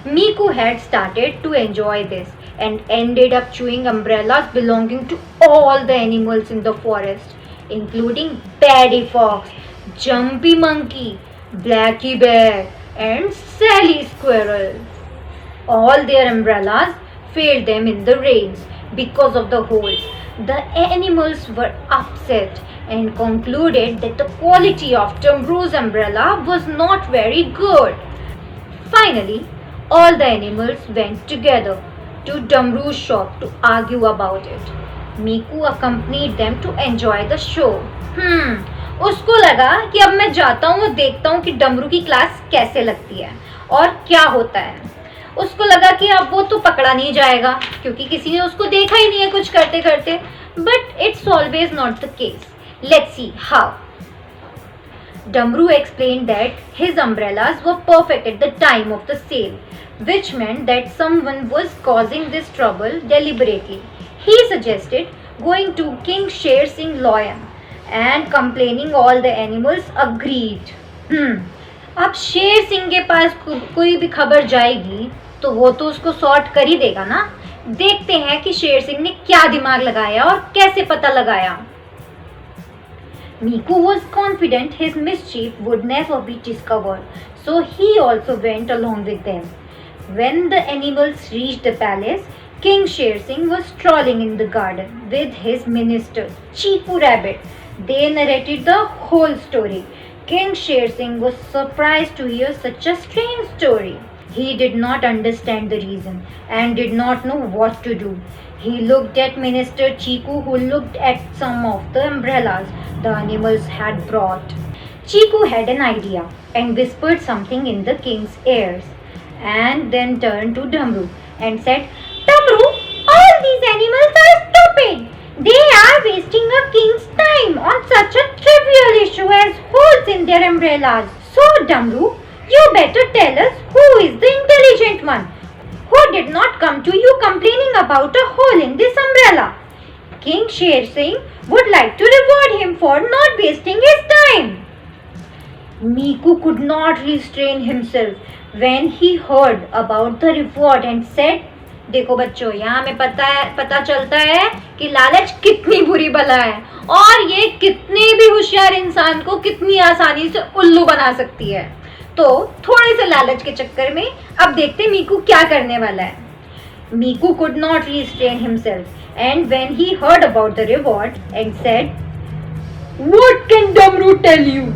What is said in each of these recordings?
Miku had started to enjoy this and ended up chewing umbrellas belonging to all the animals in the forest, including Paddy Fox, Jumpy Monkey, Blackie Bear, and Sally Squirrel. All their umbrellas failed them in the rains because of the holes. The animals were upset and concluded that the quality of Tamru's umbrella was not very good. Finally, all the animals went together to Damru's shop to argue about it. Miku accompanied them to enjoy the show. उसको लगा कि अब मैं जाता हूँ और देखता हूँ कि डमरू की क्लास कैसे लगती है और क्या होता है। उसको लगा कि अब वो तो पकड़ा नहीं जाएगा क्योंकि किसी ने उसको देखा ही नहीं है कुछ करते करते। But it's always not the case. Let's see how. Damru explained that his umbrellas were perfect at the time of the sale, which meant that someone was causing this trouble deliberately. He suggested going to King Sher Singh Lion and complaining. All the animals agreed. अब शेर सिंह के पास कोई भी खबर जाएगी तो वो तो उसको सॉर्ट कर ही देगा ना। देखते हैं कि शेर सिंह ने क्या दिमाग लगाया और कैसे पता लगाया। Miku was confident his mischief would never be discovered, so he also went along with them. When the animals reached the palace, King Sher Singh was strolling in the garden with his minister, Chiku Rabbit. They narrated the whole story. King Sher Singh was surprised to hear such a strange story. He did not understand the reason and did not know what to do. He looked at Minister Chiku, who looked at some of the umbrellas the animals had brought. Chiku had an idea and whispered something in the king's ears, and then turned to Damru and said, Damru, all these animals are stupid. They are wasting a king's time on such a trivial issue as holes in their umbrellas. So, Damru, you better tell us who is the intelligent one who did not come to you complaining about a hole in this umbrella. King Sher Singh would like to reward him for not wasting his time. Miku could not restrain himself when he heard about the reward and said, देखो बच्चों, यहाँ हमें पता चलता है कि लालच कितनी बुरी बला है और ये कितने भी होशियार इंसान को कितनी आसानी से उल्लू बना सकती है। तो थोड़े से लालच के चक्कर में अब देखते मीकू क्या करने वाला है। Miku could not restrain himself, and when he heard about the reward and said, What can Damru tell you?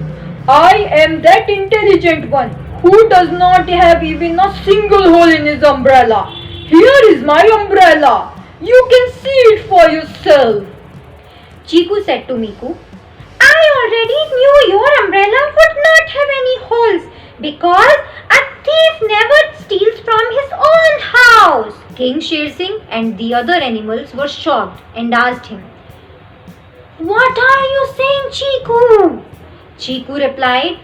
I am that intelligent one who does not have even a single hole in his umbrella. Here is my umbrella. You can see it for yourself. Chiku said to Miku, I already knew your umbrella would not have any holes because a thief never steals from his own house. King Sher Singh and the other animals were shocked and asked him, What are you saying, Chiku? Chiku replied,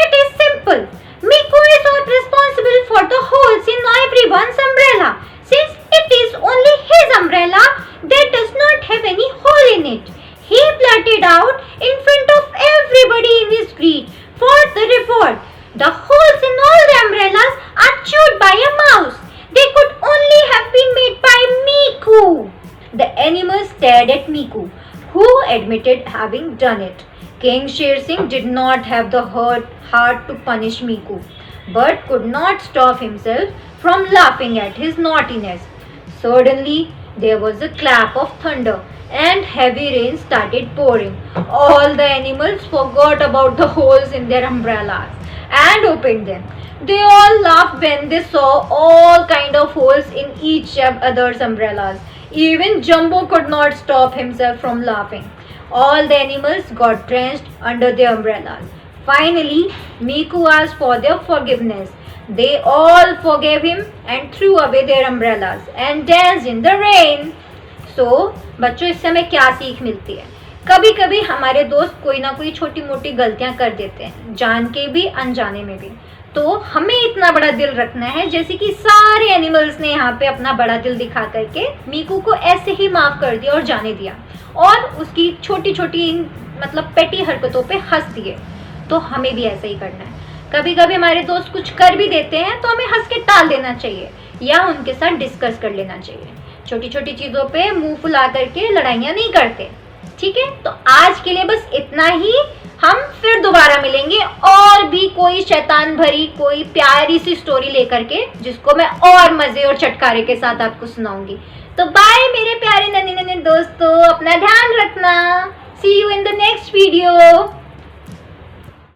It is simple. Miku is not responsible for the holes in everyone's umbrella, since it is only his umbrella that does not have any hole in it. He blurted out in front of everybody in his greed for the reward. The holes in all the umbrellas are chewed by a mouse. They could only have been made by Miku. The animals stared at Miku, who admitted having done it. King Sher Singh did not have the heart to punish Miku, but could not stop himself from laughing at his naughtiness. Suddenly, there was a clap of thunder and heavy rain started pouring. All the animals forgot about the holes in their umbrellas and opened them. They all laughed when they saw all kind of holes in each other's umbrellas. Even Jumbo could not stop himself from laughing. All the animals got drenched under their umbrellas. Finally, Miku asked for their forgiveness. They all forgave him and threw away their umbrellas and danced in the rain. So, बच्चों इससे हमें क्या सीख मिलती है? कभी कभी हमारे दोस्त कोई ना कोई छोटी मोटी गलतियां कर देते हैं, जान के भी अनजाने में भी। तो हमें इतना बड़ा दिल रखना है जैसे कि सारे एनिमल्स ने यहाँ पे अपना बड़ा दिल दिखा करके मीकू को ऐसे ही माफ कर दिया और जाने दिया और उसकी छोटी छोटी मतलब पेटी हरकतों पे हंस दिए। तो हमें भी ऐसा ही करना है। कभी कभी हमारे दोस्त कुछ कर भी देते हैं तो हमें हंस के टाल देना चाहिए या उनके साथ डिस्कस कर लेना चाहिए। छोटी छोटी चीज़ों पे मुंह फुला करके लड़ाइयाँ नहीं करते। ठीक है, तो आज के लिए बस इतना ही। हम फिर दोबारा मिलेंगे और भी कोई शैतान भरी कोई प्यारी सी स्टोरी लेकर के, जिसको मैं और मजे और चटकारे के साथ आपको सुनाऊंगी। तो बाय मेरे प्यारे नन्हे नन्हे दोस्तों, अपना ध्यान रखना। See you in the next video.